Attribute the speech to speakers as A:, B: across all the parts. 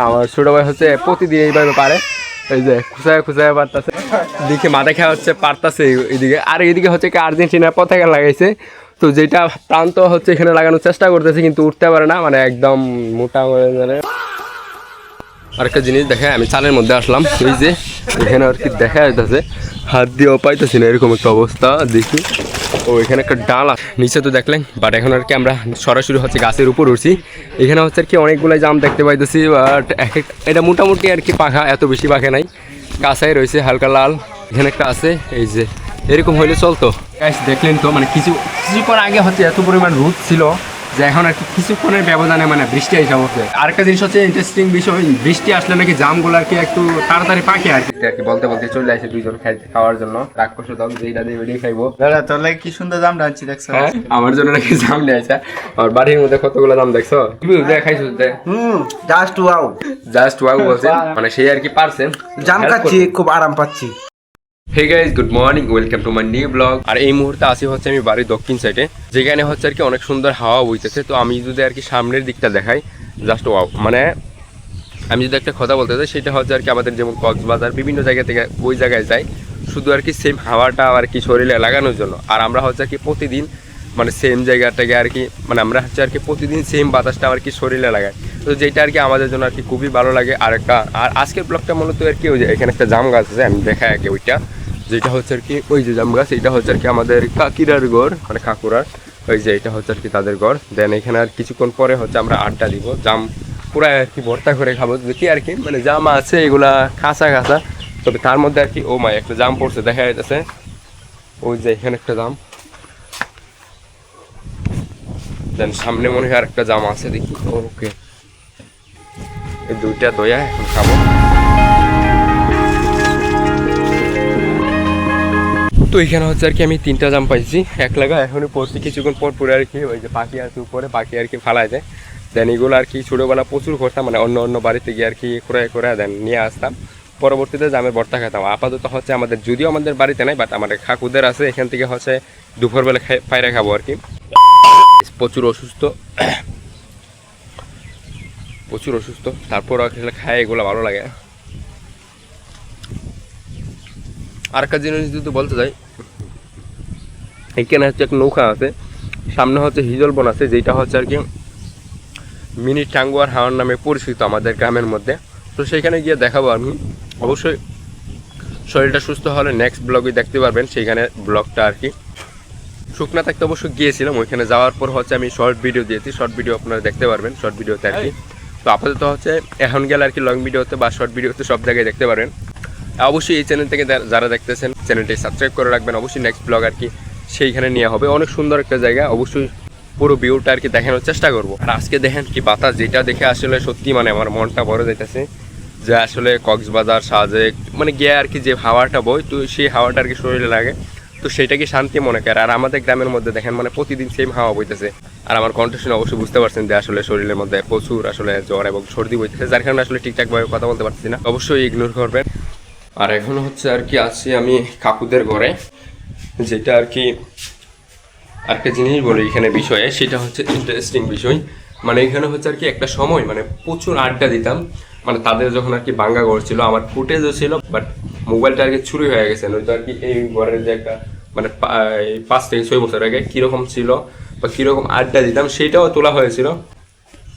A: আমার ছোট ভাই হচ্ছে প্রতিদিন এইভাবে পারে, এই যে খুঁচায় খুঁচায় পারতাছে, দিকে মাথা খাওয়া হচ্ছে পারতাছে এইদিকে। আর এইদিকে হচ্ছে কি আর্জেন্টিনার পতাকা লাগাইছে, তো যেটা প্রান্ত হচ্ছে এখানে লাগানোর চেষ্টা করতেছে কিন্তু উঠতে পারে না, মানে একদম মোটা মানে। আরেকটা জিনিস দেখে আমি চালের মধ্যে আসলাম, এই যে এখানে আর কি দেখা যাইতেছে হাত দিয়েও পাইতেছি না, এরকম একটা অবস্থা দেখি। ও এখানে একটা ডাল নিচে তো দেখলেন, বাট এখন আর কি আমরা সরাসরি হচ্ছে গাছের উপর উঠছি। এখানে হচ্ছে আর কি অনেকগুলাই জাম দেখতে পাইতেছি, বাট এটা মোটামুটি আর কি পাখা, এত বেশি পাখা নাই, কাঁচাই রয়েছে হালকা লাল। এখানে একটা আছে, এই যে এরকম হইলে চলতো। দেখলেন তো, মানে কিছুক্ষণ আগে হচ্ছে এত পরিমাণ রোদ ছিল যে এখন আর কি কিছুক্ষণের ব্যবধানে মানে বৃষ্টি এসে হচ্ছে। আরেকটা জিনিস হচ্ছে ইন্টারেস্টিং বিষয়, বৃষ্টি আসলে নাকি জামগুলো আর কি একটু তাড়াতাড়ি পাকে আর কি বলতে বলতে চলে আসে দুইজন খাওয়ার জন্য। রাক্ষস দল যেটা দিয়ে ওইটাই খাইবো।
B: দাদা তোর লাগে কি সুন্দর জাম ডানছি দেখছো?
A: হ্যাঁ, আমার জন্য নাকি জাম নিয়ে আসা। আমার বাড়ির মধ্যে কতগুলো জাম দেখছো, খাইছো?
B: জাস্ট ওয়াও,
A: জাস্ট ওয়াও বলছে, মানে সেই আর কি পারছে।
B: জাম খাচ্ছি, খুব আরাম পাচ্ছি।
A: Hey guys, good morning, welcome to my new blog. আর এই মুহূর্তে আসি হচ্ছে আমি বাড়ির দক্ষিণ সাইডে, যেখানে হচ্ছে আর কি অনেক সুন্দর হাওয়া বইতেছে। তো আমি যদি আর কি সামনের দিকটা দেখাই, জাস্ট ওয়াও, মানে আমি যদি একটা কথা বলতে চাই সেটা হচ্ছে আর কি আমাদের যেমন কক্সবাজার বিভিন্ন জায়গা থেকে ওই জায়গায় যাই শুধু আর কি সেম হাওয়াটা আর কি শরীরে লাগানোর জন্য। আর আমরা হচ্ছে আর কি প্রতিদিন মানে সেম জায়গাটাকে আর কি মানে আমরা হচ্ছে আর কি প্রতিদিন সেম বাতাসটা আর কি শরীরে লাগাই, তো যেটা আর কি আমাদের জন্য আর কি খুবই ভালো লাগে। আর আজকের ব্লগটা মূলত আর কি ওই যে এখানে একটা জাম গাছ আছে, আমি দেখাই আগে ওইটা, যেটা হচ্ছে আর কি ওই যে জাম গাছ, এটা হচ্ছে আর কি আমাদের কাকিরার ঘর, মানে কাকুরার, ওই যে এটা হচ্ছে আর কি তাদের ঘর। দেন এখানে আর কিছুক্ষণ পরে হচ্ছে আমরা আড্ডা দিব, জাম পুরো আর কি ভর্তা করে খাবো দেখি আর কি, মানে জাম আছে এগুলা কাঁচা কাঁচা, তবে তার মধ্যে আর কি ও মা একটা জাম পড়ছে দেখা যাচ্ছে, ওই যে এখানে একটা জাম, দেন সামনে মনে হয় আর একটা জাম আছে দেখি। ওকে, এই দুইটা দয়া এখন খাবো। তো এখানে হচ্ছে আর কি আমি 3টা জাম পাইছি এক লাগা, এখনই পড়ছি, কিছুক্ষণ পর পরে আর কি ওই যে পাখি আর কি উপরে পাখি আর কি ফালায় দেয়। দেন এগুলো আর কি ছোটোবেলা প্রচুর করতাম, মানে অন্য অন্য বাড়িতে গিয়ে আর কি করে দেন নিয়ে আসতাম, পরবর্তীতে জামের ভর্তা খেতাম। আপাতত হচ্ছে আমাদের, যদিও আমাদের বাড়িতে নাই, বাট আমাদের খাকুদের আছে, এখান থেকে হচ্ছে দুপুরবেলা পায়রা খাবো আর কি। প্রচুর অসুস্থ প্রচুর অসুস্থ, তারপর আসলে খায় এগুলো ভালো লাগে। আর একটা জিনিস যদি বলতে চাই, এখানে হচ্ছে এক নৌকা আছে, সামনে হচ্ছে হিজল বন আছে, যেটা হচ্ছে আর কি মিনি টাঙ্গুয়ার হাওয়ার নামে পরিচিত আমাদের গ্রামের মধ্যে। তো সেখানে গিয়ে দেখাবো আমি, অবশ্যই শরীরটা সুস্থ হলে নেক্সট ব্লগে দেখতে পারবেন সেইখানে ব্লগটা আর কি। শুকনা থাকতে অবশ্যই গিয়েছিলাম, ওইখানে যাওয়ার পর হচ্ছে আমি শর্ট ভিডিও দিয়েছি, শর্ট ভিডিও আপনারা দেখতে পারবেন শর্ট ভিডিওতে আর কি। তো আপাতত হচ্ছে এখন গেলে আর কি লং ভিডিওতে বা শর্ট ভিডিওতে সব জায়গায় দেখতে পারবেন। অবশ্যই এই চ্যানেল থেকে যারা দেখতেছেন চ্যানেলটি সাবস্ক্রাইব করে রাখবেন, অবশ্যই নেক্সট ব্লগ আর কি সেইখানে নিয়ে হবে। অনেক সুন্দর একটা জায়গা, অবশ্যই পুরো ভিউটা আর কি দেখানোর চেষ্টা করবো। আর আজকে দেখেন কি বাতাস, যেটা দেখে আসলে সত্যি মানে আমার মনটা ভরে যাইতেছে, যে আসলে কক্সবাজার সাজেক মানে গিয়ে আর কি যে হাওয়াটা বই, তো সেই হাওয়াটা আর কি শরীরে লাগে, তো সেটা কি শান্তি মনে করে। আর আমাদের গ্রামের মধ্যে দেখেন মানে প্রতিদিন সেম হাওয়া বইতেছে। আর আমার কণ্ঠ শুনে অবশ্যই বুঝতে পারছেন যে আসলে শরীরের মধ্যে প্রচুর আসলে জ্বর এবং সর্দি বইতেছে, যার কারণে আসলে ঠিকঠাকভাবে কথা বলতে পারছি না, অবশ্যই ইগনোর করবেন। আর এখন হচ্ছে আর কি আছি আমি কাকুদের ঘরে, যেটা আর কি আরেকটা জিনিস বলি এখানে বিষয়ে, সেটা হচ্ছে ইন্টারেস্টিং বিষয়। মানে এখানে হচ্ছে আর কি একটা সময় মানে প্রচুর আড্ডা দিতাম, মানে তাদের যখন আর কি বাঙ্গা ঘর ছিল, আমার ফুটেজও ছিল, বাট মোবাইলটা আর কি চুরি হয়ে গেছে। নয়তো আর কি এই ঘরের যে একটা মানে 5 থেকে 6 বছর আগে কীরকম ছিল বা কীরকম আড্ডা দিতাম সেটাও তোলা হয়েছিল,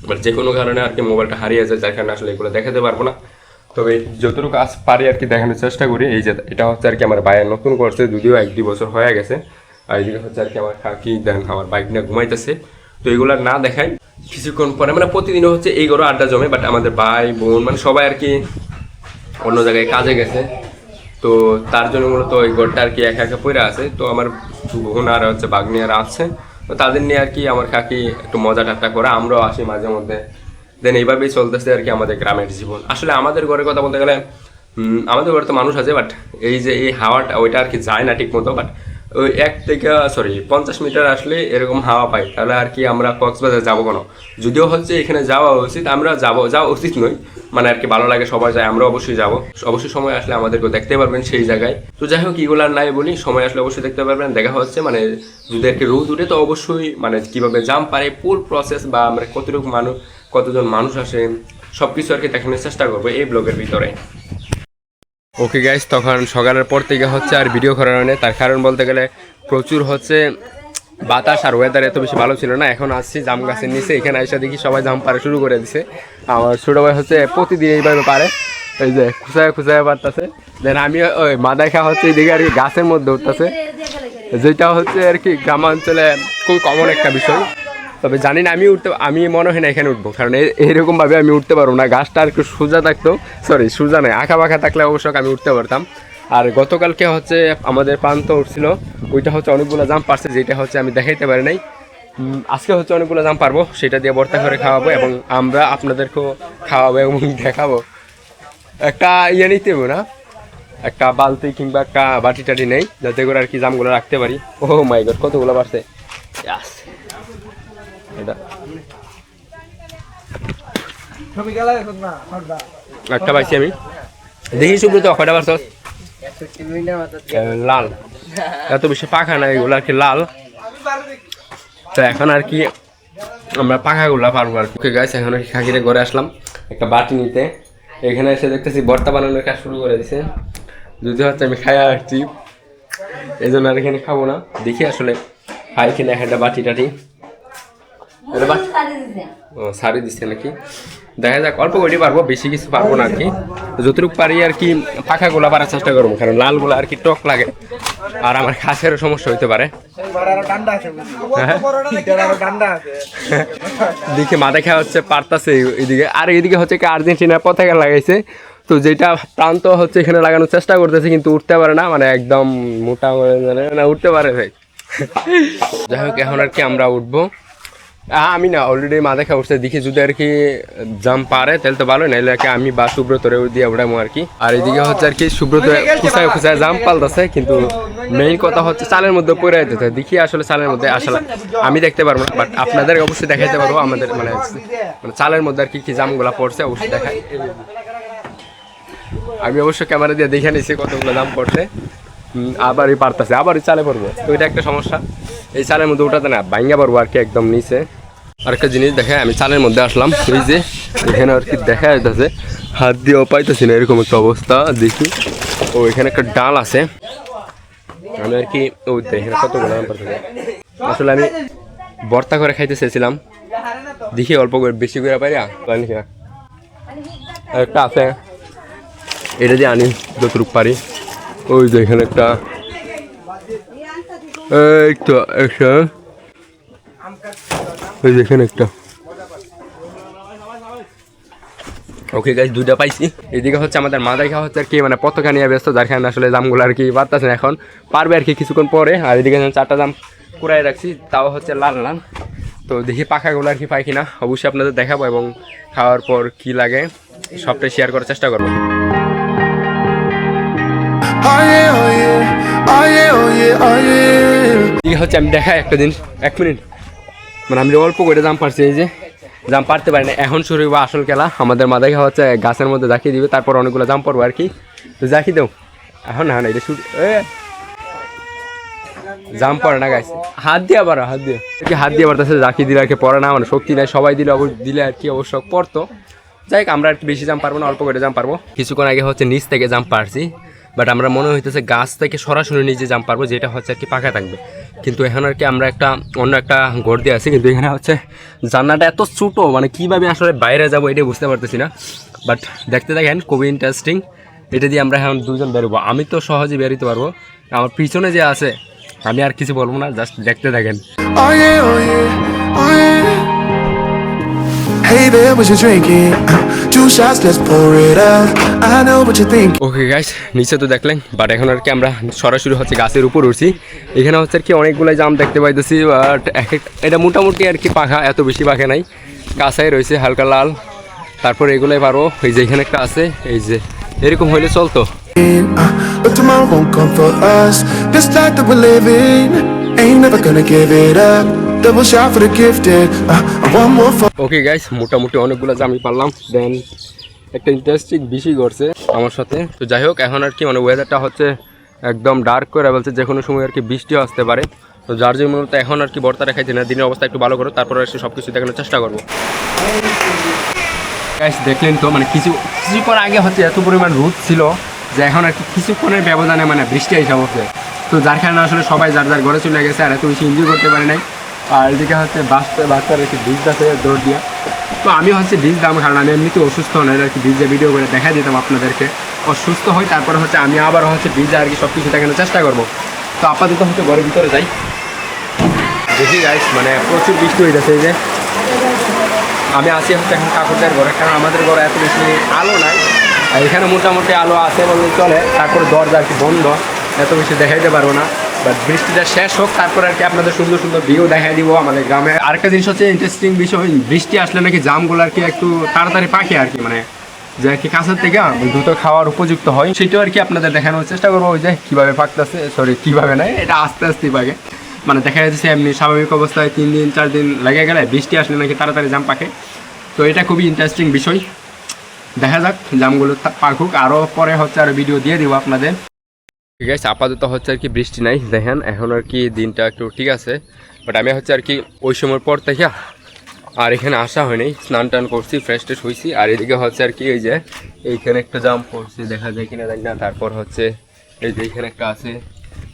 A: বাট যে কোনো কারণে আর কি মোবাইলটা হারিয়ে যায়, যার কারণে আসলে এগুলো দেখাতে পারবো না। তবে যতটুকু কাজ পারি আর কি দেখানোর চেষ্টা করি। এই যে এটা হচ্ছে আর কি আমার ভাইয়ের নতুন করছে, যদিও 1-2 বছর হয়ে গেছে। আর এদিকে হচ্ছে আর কি আমার কাকি দেন আমার বাইক নিয়ে ঘুমাইতেছে, তো এগুলো না দেখাই কিছুক্ষণ পরে, মানে প্রতিদিনও হচ্ছে এই ঘরে আড্ডা জমে, বাট আমাদের ভাই বোন মানে সবাই আর কি অন্য জায়গায় কাজে গেছে, তো তার জন্য মূলত ওই ঘরটা আর কি একা একা পড়ে আছে। তো আমার বোন আর হচ্ছে বাগনিয়ারা আছে, তো তাদের নিয়ে আর কি আমার কাকি একটু মজা ঠাট্টা করে, আমরাও আসি মাঝে মধ্যে। দেন এইভাবেই চলতেছে আর কি আমাদের গ্রামের জীবন। আসলে আমাদের ঘরের কথা বলতে গেলে আমাদের ঘরে তো মানুষ আছে, বাট এই যে এই হাওয়াটা ওইটা আর কি যায় না ঠিক মতো, বাট ওই 50 মিটার আসলে এরকম হাওয়া পাই, তাহলে আর কি আমরা কক্সবাজার যাবো কেন? যদিও হচ্ছে এখানে যাওয়া উচিত, আমরা যাওয়া উচিত নয়, মানে আর কি ভালো লাগে সবাই যায়, আমরা অবশ্যই যাবো, অবশ্যই সময় আসলে আমাদেরকে দেখতে পারবেন সেই জায়গায়। তো যাই হোক এগুলো আর নাই বলি, সময় আসলে অবশ্যই দেখতে পারবেন। দেখা হচ্ছে মানে যদি আর কি রোদ উঠে তো অবশ্যই মানে কীভাবে জাম পারে ফুল প্রসেস, বা আমরা কতজন মানুষ আসে, সব কিছু আর কি দেখানোর চেষ্টা করবো এই ব্লগের ভিতরে। ওকে গাইস, তখন সকালের পর থেকে হচ্ছে আর ভিডিও করার নেই, তার কারণ বলতে গেলে প্রচুর হচ্ছে বাতাস আর ওয়েদার এত বেশি ভালো ছিল না। এখন আসছি জাম গাছের নিচে, এখানে এসে দেখি সবাই জাম পাড়া শুরু করে দিছে। আমার ছোটো ভাই হচ্ছে প্রতিদিন এইভাবে পারে, এই যে খুঁচায় পারতেছে। দেন আমি ওই মাদাইখা হচ্ছে এইদিকে আর কি গাছের মধ্যে উঠতেছে, যেটা হচ্ছে আর কি গ্রামাঞ্চলে খুব কমন একটা বিষয়। তবে জানি না আমি মনে হয় না এখানে উঠবো, কারণ এইরকমভাবে আমি উঠতে পারবো না। গাছটা আর একটু সোজা থাকতো, সোজা নয় আঁকা বাঁকা থাকলে অবশ্য আমি উঠতে পারতাম। আর গতকালকে হচ্ছে আমাদের প্রান্ত উঠছিল, ওইটা হচ্ছে অনেকগুলো জাম পারছে, যেটা হচ্ছে আমি দেখাইতে পারি নাই। আজকে হচ্ছে অনেকগুলো জাম পারবো, সেটা দিয়ে ভর্তা করে খাওয়াবো এবং আমরা আপনাদেরকেও খাওয়াবো এবং দেখাবো। একটা ইয়ে নিতে হবে না, একটা বালতি কিংবা একটা বাটি টাটি নেই, যাতে করে আর কি জামগুলো রাখতে পারি। ও মাই গড, কতগুলো পারছে! এটা একটা পাইছি আমি, দেখি সুব্রত কয়টা পারছ? লাল, এত বেশি পাখা না এগুলো আর কি লাল। তো এখন আর কি আমরা পাখাগুলা পারবো আর কি। গাছ এখন আর কি খাকিরে ঘরে আসলাম একটা বাটি নিতে, এখানে এসে দেখতেছি ভর্তা বানানোর কাজ শুরু করে দিছে। যদি হচ্ছে আমি খাই আসছি, এই জন্য আর এখানে খাবো না, দেখি আসলে খাই কিনা একটা বাটি টাটি। ও সারি দিচ্ছে নাকি, দেখা যাক। অল্প করে পারবো, বেশি কিছু পারবো না আর কি। যতটুকু পারি আর কি পাখাগুলা পারার চেষ্টা করবো, কারণ লালগুলো আর কি টক লাগে আর আমার খাসেরও সমস্যা হইতে পারে। দেখি মাথা খাওয়া হচ্ছে পারতাছে এইদিকে, আর এইদিকে হচ্ছে কি আর্জেন্টিনার পতাকা লাগাইছে, তো যেটা প্রান্ত হচ্ছে এখানে লাগানোর চেষ্টা করতেছে, কিন্তু উঠতে পারে না, মানে একদম মোটা না উঠতে পারে ভাই। যাই হোক, এখন আর কি আমরা উঠবো। আমি না অলরেডি মাথা খাওয়া উঠছে, দেখি যদি আর কি জাম পারে তাহলে তো ভালো, নাইলে আর কি আমি বা সুব্রতরে দিয়ে উঠাবো আর কি। আর এদিকে হচ্ছে আর কি সুব্রত খুঁচায় জাম পালতেছে, কিন্তু মেইন কথা হচ্ছে চালের মধ্যে পড়ে যেতে। দেখি আসলে চালের মধ্যে আসলে আমি দেখতে পারবো না, বাট আপনাদের অবশ্যই দেখাইতে পারবো আমাদের মানে চালের মধ্যে আর কি কি জামগুলা পড়ছে অবশ্যই দেখাই। আমি অবশ্য ক্যামেরা দিয়ে দেখে নিছি কতগুলো জাম পড়ছে। আবারই পারতেছে, আবারই চালে পড়বো, তো এটা একটা সমস্যা। এই চালের মধ্যে ওঠাতে না ভাঙ্গা পারবো আর কি একদম নিচে। আরেকটা জিনিস দেখে আমি চালের মধ্যে আসলাম, এই যে এখানে আর কি দেখা যাচ্ছে হাত দিয়েও পাইতেছি না, এরকম একটা অবস্থা। দেখি ও এখানে একটা ডাল আছে, আমি আর কি ওই এখানে কতগুলো জাম পারতেছে। আসলে আমি ভর্তা করে খাইতে চেয়েছিলাম, দেখি অল্প করে বেশি করে পারি একটা আছে, এটা দিয়ে আনি যতটুকু পারি। ওই যে এখানে একটা ওই যে এখানে একটা। ওকে গাইস, দুইটা পাইছি। এদিকে হচ্ছে আমাদের মাদাই খাওয়া হচ্ছে আর কি মানে পতাকা নিয়ে ব্যস্ত, যার কারণে আসলে জামগুলো আর কি পারতেছে না, এখন পারবে আর কি কিছুক্ষণ পরে। আর এদিকে 4টা জাম কুড়াই রাখছি, তাও হচ্ছে লাল লাল। তো দেখি পাখাগুলো আর কি পাই কিনা, অবশ্যই আপনাদের দেখাবো এবং খাওয়ার পর কি লাগে সবটাই শেয়ার করার চেষ্টা করবো। হচ্ছে আমি দেখাই একটা জিনিস, 1 মিনিট, মানে আমি অল্প করে জাম পারছি, এই যে জাম পারতে পারি না। এখন শুরু হইব আসল খেলা, আমাদের মাথায় খাওয়া হচ্ছে গাছের মধ্যে জাকিয়ে দিবে, তারপর অনেকগুলো জাম পড়বো আর কি। তো জাকি দেও এখন, না এটা শুরু জাম পড়ে না গাছ, হাত দিয়ে পারো, হাত দিয়ে পারতেছে। জাকি দিলে আর কি পড়ে না, মানে শক্তি নাই, সবাই দিলে আর কি অবশ্য পড়তো। যাই হোক, আমরা আর কি বেশি জাম পারবো না, অল্প করে জাম পারবো। কিছুক্ষণ আগে হচ্ছে নিচ থেকে জাম পারছি, বাট আমরা মনে হইতেছে গাছ থেকে সরাসরি নিজে জাম পারবো, যেটা হচ্ছে আর কি পাকা থাকবে। কিন্তু এখন আর কি আমরা অন্য একটা ঘর দিয়ে আছি, কিন্তু এখানে হচ্ছে জানলাটা এত ছোটো, মানে কীভাবে আসলে বাইরে যাবো এটাই বুঝতে পারতেছি না। বাট দেখতে দেখেন খুবই ইন্টারেস্টিং, এটা দিয়ে আমরা এখন 2জন বেরোবো। আমি তো সহজে বেরোতে পারবো, আমার পিছনে যে আছে আমি আর কিছু বলবো না, জাস্ট দেখতে থাকেন। Hey there, what you drinking? 2 shots, let's pour it up. I know what you think. Okay guys, নিচে তো দেখলেন, বাট এখন আর কি আমরা সরাসরি হচ্ছে গাছের উপর উঠছি। এখানে হচ্ছে আর কি অনেকগুলো জাম দেখতে পাইতেছি, বাট এটা মোটামুটি আর কি পাখা, এত বেশি পাখা নাই, কাঁচাই রয়েছে হালকা লাল। তারপর এগুলোই পারো, এই যে এখানে একটা আছে, এই যে এরকম হইলে চলতো। But tomorrow won't come for us. This life that we're living ain't never gonna give it up. Double shot for the gifted. One more for. Okay guys, মোটামুটি অনেকগুলো জামই পারলাম। দেন একটা ইন্টারেস্টিং বিষয় ঘটছে আমার সাথে। তো যাই হোক, এখন আর কি মানে ওয়েদারটা হচ্ছে একদম ডার্ক করে বলছে, যে কোনো সময় আর কি বৃষ্টিও আসতে পারে। তো যার জন্য মূলত এখন আর কি ভর্তা খাইছি না, দিনের অবস্থা একটু ভালো করো, তারপর এসে সব কিছু দেখানোর চেষ্টা করবো। গাইস দেখলেন তো মানে কিছুক্ষণ আগে হচ্ছে এত পরিমাণ রোদ ছিল যে এখন আর কি কিছুক্ষণের ব্যবধানে মানে বৃষ্টি এসে পড়ছে। তো যার কারণে আসলে সবাই যার যার ঘরে চলে গেছে আর এত বেশি এনজয় করতে পারে নাই। আর এদিকে হচ্ছে বাচ্চার একটি ব্রিজ আছে দৌড় দিয়া। তো আমি হচ্ছে ব্রিজ দাম কারণ আমি এমনিতে অসুস্থ নয় আর কি ব্রিজে ভিডিও করে দেখা দিতাম আপনাদেরকে। অসুস্থ হই তারপরে হচ্ছে আমি আবার হচ্ছে ব্রিজে আর কি সব কিছু দেখানোর চেষ্টা করবো। তো আপাতত হচ্ছে ঘরের ভিতরে যাই। দেখি গাইস মানে প্রচুর বৃষ্টি হয়ে যাচ্ছে। এই যে আমি আসি হচ্ছে এখন কাকুদের ঘরে, কারণ আমাদের ঘরে এত বেশি আলো নাই। আর এখানে মোটামুটি আলো আছে বললে চলে, তারপরে দরজা আর কি বন্ধ, এত বেশি দেখাইতে পারবো না। বাট বৃষ্টিটা শেষ হোক তারপর আর কি আপনাদের সুন্দর সুন্দর ভিউ দেখাই দিব আমাদের গ্রামে। আরেকটা জিনিস হচ্ছে ইন্টারেস্টিং বিষয়, বৃষ্টি আসলে নাকি জামগুলো আর কি একটু তাড়াতাড়ি পাকে আর কি, মানে যে আর কি কাছের থেকে দ্রুত খাওয়ার উপযুক্ত হয়, সেটাও আর কি আপনাদের দেখানোর চেষ্টা করবো। ওই যে কীভাবে পাকতেছে, সরি কীভাবে নয়, এটা আস্তে আস্তে পাকে। মানে দেখা যাচ্ছে এমনি স্বাভাবিক অবস্থায় 3 দিন 4 দিন লেগে গেলে বৃষ্টি আসলে নাকি তাড়াতাড়ি জাম পাকে। তো এটা খুবই ইন্টারেস্টিং বিষয়। দেখা যাক জামগুলো পাকুক, আরও পরে হচ্ছে আরও ভিডিও দিয়ে দিব আপনাদের। ঠিক আছে, আপাতত হচ্ছে আর কি বৃষ্টি নাই, দেখেন এখন আর কি দিনটা একটু ঠিক আছে। বাট আমি হচ্ছে আর কি ওই সময়ের পর থেকে আর এখানে আসা হয়নি, স্নান টান করছি, ফ্রেশ ট্রেশ হয়েছি। আর এদিকে হচ্ছে আর কি এই যে এইখানে একটা জাম পড়ছে, দেখা যায় কিনা জানি না। তারপর হচ্ছে এই যে এইখানে একটা আছে।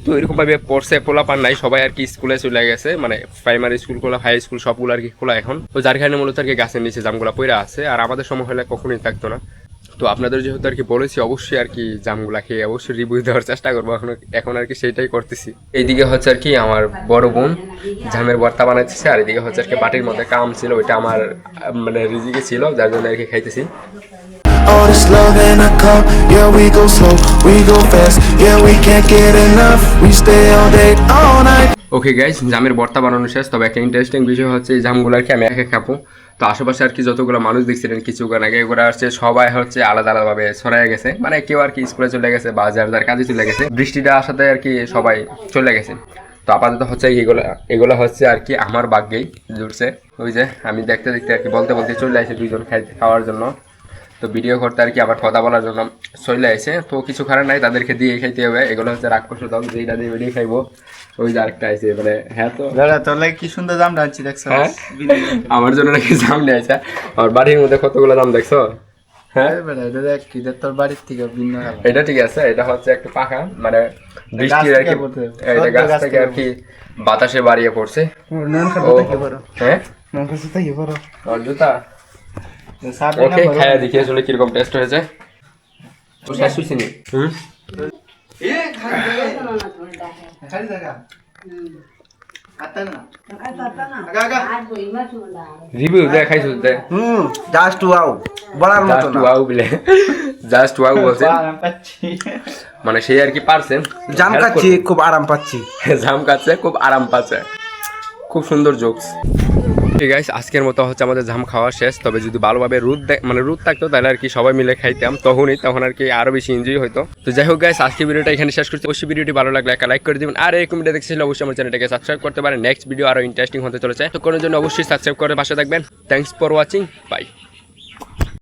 A: তো এরকমভাবে পড়ছে, পোলাপান নাই, সবাই আর কি স্কুলে চলে গেছে, মানে প্রাইমারি স্কুল খোলা, হাই স্কুল সবগুলো আর কি খোলা এখন। তো যার কারণে মূলত আর কি গাছের নিচে জামগুলো পড়ে আছে, আর আমাদের সময় হলে কখনোই থাকতো না। তো আপনাদের যেহেতু আর কি বলেছি, অবশ্যই আর কি জামগুলা খেয়ে অবশ্যই রিভিউ দেওয়ার চেষ্টা করবো। এখন আর কি সেইটাই করতেছি। এইদিকে হচ্ছে আর কি আমার বড় বোন জামের ভর্তা বানাইতেছে, আর এদিকে হচ্ছে আর কি বাটির মধ্যে কাম ছিল, ওইটা আমার মানে রিজিকে ছিল, যার জন্য আর কি খাইতেছি।
C: All this love in a cup, yeah we go slow, we go fast, yeah we can't get enough, we stay all day, all night.
A: Okay guys, জামের ভর্তা বানানো শেষ। তবে একটা ইন্টারেস্টিং বিষয় হচ্ছে এই জামগুলো আর কি আমি একা খাবো। তো আশেপাশে আর কি যতগুলো মানুষ দেখছিলেন কিছুক্ষণ আগে, এগুলো আসছে সবাই হচ্ছে আলাদা আলাদাভাবে ছড়াই গেছে, মানে কেউ আর কি স্কুলে চলে গেছে বা যার যার কাজে চলে গেছে, বৃষ্টিটা আসাতে আর কি সবাই চলে গেছে। তো আপাতত হচ্ছে এগুলো হচ্ছে আর কি আমার ভাগ্যেই জুটছে। ওই যে আমি দেখতে দেখতে আর কি বলতে বলতে চলে আসে দুইজন খাওয়ার জন্য। তো ভিডিও করতে আর কি আবার কথা বলার জন্য চলে আসে। তো কিছু খারাপ নাই, তাদেরকে দিয়ে খাইতে হবে। এগুলো হচ্ছে রাক্ষস দল, যেটা দিয়ে ভিডিও খাইবো। ওই যে আরেকটা আছে, মানে হ্যাঁ তো
B: দাদা তোর লাগে কি সুন্দর জাম ডালছি দেখছো?
A: হ্যাঁ আমার জন্য নাকি জাম নিয়ে আসা। আমার বাড়ির মধ্যে কতগুলো জাম দেখছো? হ্যাঁ
B: এটা দেখ কি তোর বাড়ির থেকে ভিন্ন কালার।
A: এটা ঠিক আছে, এটা হচ্ছে একটু পাকা, মানে বৃষ্টির আর কি এটা গাছ থেকে আর কি বাতাসে বাড়িয়ে পড়ছে। হ্যাঁ আর জুতা ওকে খায়া দেখি আসলে কিরকম টেস্ট হয়েছে। তো শেষ হয়েছে নি? রিভিউ দে, খাইছো দে।
B: জাস্ট ওয়াও বলার মতো
A: জাস্ট
B: না।
A: ওয়াও বলে, জাস্ট ওয়াও বলছে, মানে সেই আর কি পারছেন।
B: জাম খাচ্ছি খুব আরাম পাচ্ছি।
A: জাম খাচ্ছে খুব আরাম পাচ্ছে, খুব সুন্দর জোকস। ঠিক আছে, আজকের মতো হচ্ছে আমাদের জাম খাওয়া শেষ। তবে যদি ভালোভাবে রোদ থাকতো তাহলে আর কি সবাই মিলে খাইতাম, তখন আর কি আরো বেশি এনজয় হতো। তো যাই হোক গাইস, আজকে ভিডিওটা এখানে শেষ করছি। অবশ্যই ভিডিওটি ভালো লাগলে একটা লাইক করে দিবেন, আর এরকম ভিডিও দেখছিলেন অবশ্যই আমার চ্যানেলটাকে সাবস্ক্রাইব করতে পারেন। নেক্সট ভিডিও আরো ইন্টারেস্টিং হতে চলেছে, তো করার জন্য অবশ্যই সাবস্ক্রাইব করে পাশে থাকবেন। Thanks for watching, by.